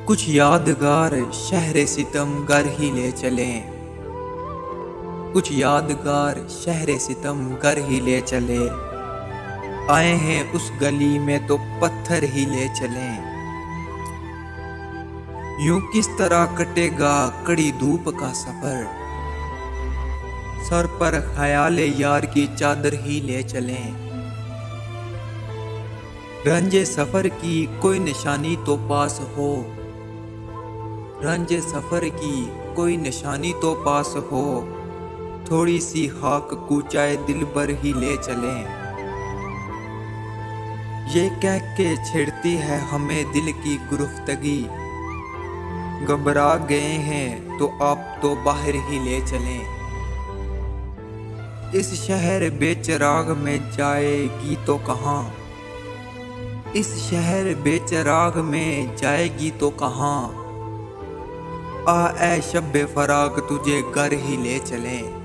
कुछ यादगार शहर सितम घर ही ले चलें, कुछ यादगार शहर सितम घर ही ले चले। आए हैं उस गली में तो पत्थर ही ले चलें। यूं किस तरह कटेगा कड़ी धूप का सफर, सर पर ख्याल यार की चादर ही ले चलें। रंजे सफर की कोई निशानी तो पास हो, रंजे सफर की कोई निशानी तो पास हो। थोड़ी सी खाक कूचाए दिल पर ही ले चलें। ये कह के छेड़ती है हमें दिल की गुफ्तगी, घबरा गए हैं तो आप तो बाहर ही ले चलें। इस शहर बेचराग में जाएगी तो कहाँ, इस शहर बेचराग में जाएगी तो कहाँ। आ ए शब्बे फराग तुझे घर ही ले चलें।